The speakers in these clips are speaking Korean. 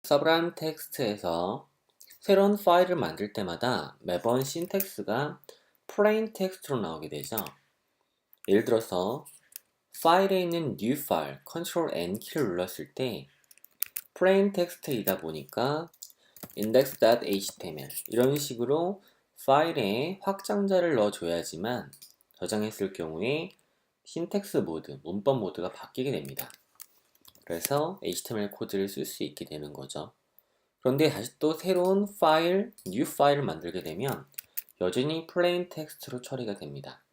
서브라임 텍스트에서 새로운 파일을 만들 때마다 매번 신텍스가 plain 텍스트로 나오게 되죠. 예를 들어서 파일에 있는 new 파일 Ctrl N 키를 눌렀을 때 plain 텍스트이다 보니까 index.html 이런 식으로 파일에 확장자를 넣어줘야지만 저장했을 경우에 신텍스 모드, 문법 모드가 바뀌게 됩니다. 그래서 HTML 코드를 쓸 수 있게 되는 거죠. 그런데 다시 또 새로운 파일, new 파일을 만들게 되면 여전히 plain 텍스트로 처리가 됩니다.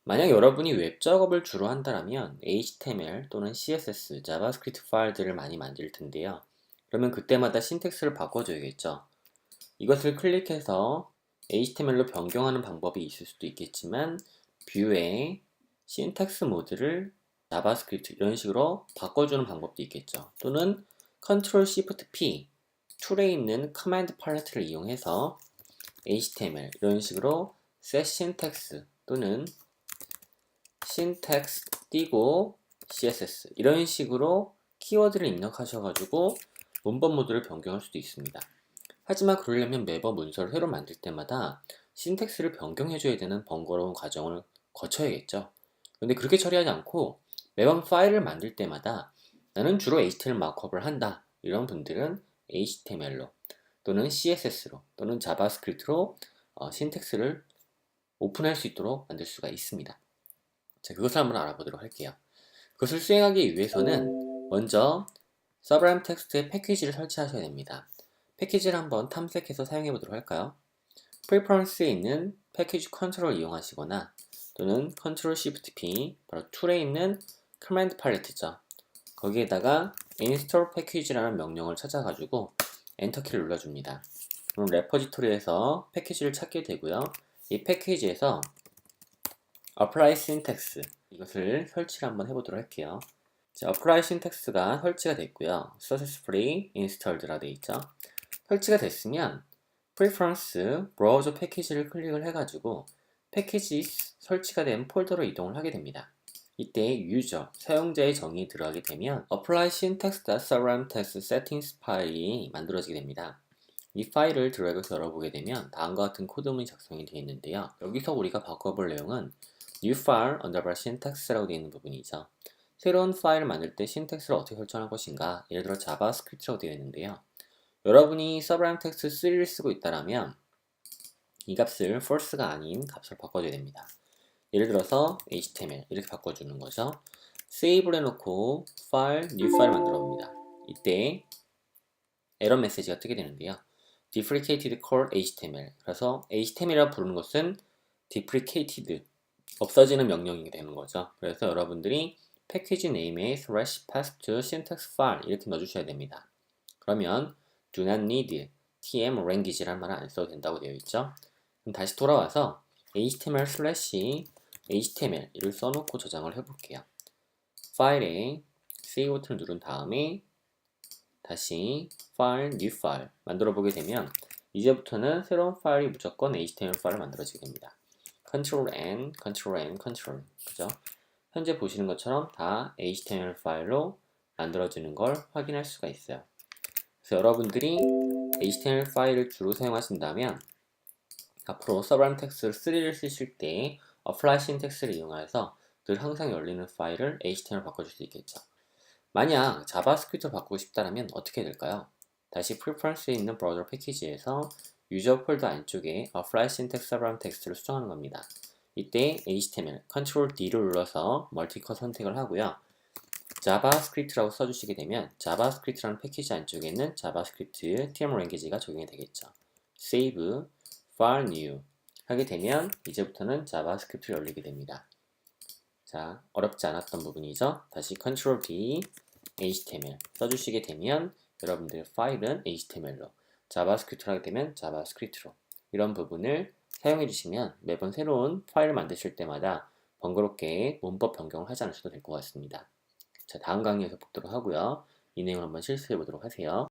만약 여러분이 웹 작업을 주로 한다면 HTML 또는 CSS, 자바스크립트 파일들을 많이 만들 텐데요. 그러면 그때마다 신텍스를 바꿔줘야겠죠. 이것을 클릭해서 HTML로 변경하는 방법이 있을 수도 있겠지만 뷰에 신텍스 모드를 자바스크립트 이런 식으로 바꿔주는 방법도 있겠죠. 또는 Ctrl Shift P 툴에 있는 커맨드 팔레트를 이용해서 HTML 이런 식으로 set syntax 또는 syntax 띄고 CSS 이런 식으로 키워드를 입력하셔가지고 문법 모드를 변경할 수도 있습니다. 하지만 그러려면 매번 문서를 새로 만들 때마다 신텍스를 변경해줘야 되는 번거로운 과정을 거쳐야겠죠. 그런데 그렇게 처리하지 않고 매번 파일을 만들 때마다 나는 주로 HTML 마크업을 한다. 이런 분들은 HTML로 또는 CSS로 또는 자바스크립트로 신텍스를 오픈할 수 있도록 만들 수가 있습니다. 자, 그것을 한번 알아보도록 할게요. 그것을 수행하기 위해서는 먼저 서브라임 텍스트의 패키지를 설치하셔야 됩니다. 패키지를 한번 탐색해서 사용해 보도록 할까요? 프리퍼런스에 있는 패키지 컨트롤을 이용하시거나 또는 컨트롤 Shift P 바로 툴에 있는 커맨드 팔레트죠. 거기에다가 install package라는 명령을 찾아가지고 엔터키를 눌러줍니다. 그럼 레포지토리에서 패키지를 찾게 되고요. 이 패키지에서 apply syntax 이것을 설치를 한번 해보도록 할게요. 자, apply syntax가 설치가 됐고요. successfully installed라 되어 있죠. 설치가 됐으면 preference 브라우저 패키지를 클릭을 해가지고 패키지 설치가 된 폴더로 이동을 하게 됩니다. 이때 유저, 사용자의 정의에 들어가게 되면 apply syntax.sublime text settings 파일이 만들어지게 됩니다. 이 파일을 드래그해서 열어보게 되면 다음과 같은 코드문이 작성이 되어 있는데요. 여기서 우리가 바꿔볼 내용은 new file underbar syntax라고 되어 있는 부분이죠. 새로운 파일을 만들 때 신텍스를 어떻게 설정할 것인가, 예를 들어 자바스크립트라고 되어 있는데요. 여러분이 서브라임 텍스트 3를 쓰고 있다면 이 값을 false가 아닌 값을 바꿔줘야 됩니다. 예를 들어서 HTML 이렇게 바꿔주는 거죠. 세이브를 해놓고 파일, new 파일을 만들어 봅니다. 이때 에러 메시지가 뜨게 되는데요. deprecated core HTML 그래서 HTML이라고 부르는 것은 deprecated 없어지는 명령이 되는 거죠. 그래서 여러분들이 패키지 네임에 slash path to syntax file 이렇게 넣어주셔야 됩니다. 그러면 do not need tm language라는 말은 안 써도 된다고 되어 있죠. 그럼 다시 돌아와서 html slash html 이를 써놓고 저장을 해볼게요. 파일에 save 버튼을 누른 다음에 다시 파일, new 파일 만들어 보게 되면 이제부터는 새로운 파일이 무조건 HTML 파일을 만들어지게 됩니다. Ctrl N, Ctrl N, Ctrl 그죠? 현재 보시는 것처럼 다 HTML 파일로 만들어지는 걸 확인할 수가 있어요. 그래서 여러분들이 HTML 파일을 주로 사용하신다면 앞으로 서브라임 텍스트 3를 쓰실 때 apply syntax를 이용해서 늘 항상 열리는 파일을 HTML 바꿔줄 수 있겠죠. 만약 자바스크립트로 바꾸고 싶다면 어떻게 될까요? 다시 preference에 있는 브라우저 패키지에서 유저 폴더 안쪽에 apply syntax 서브라임 텍스트를 수정하는 겁니다. 이때 HTML, Ctrl D를 눌러서 멀티컷 선택을 하고요. 자바스크립트라고 써주시게 되면 자바스크립트라는 패키지 안쪽에 있는 자바스크립트 TM 랭귀지가 적용이 되겠죠. Save, File New 하게 되면 이제부터는 자바스크립트를 열리게 됩니다. 자, 어렵지 않았던 부분이죠. 다시 Ctrl D, HTML 써주시게 되면 여러분들의 파일은 HTML로, 자바스크립트로 하게 되면 자바스크립트로 이런 부분을 사용해 주시면 매번 새로운 파일을 만드실 때마다 번거롭게 문법 변경을 하지 않으셔도 될 것 같습니다. 자, 다음 강의에서 보도록 하고요. 이 내용을 한번 실습해 보도록 하세요.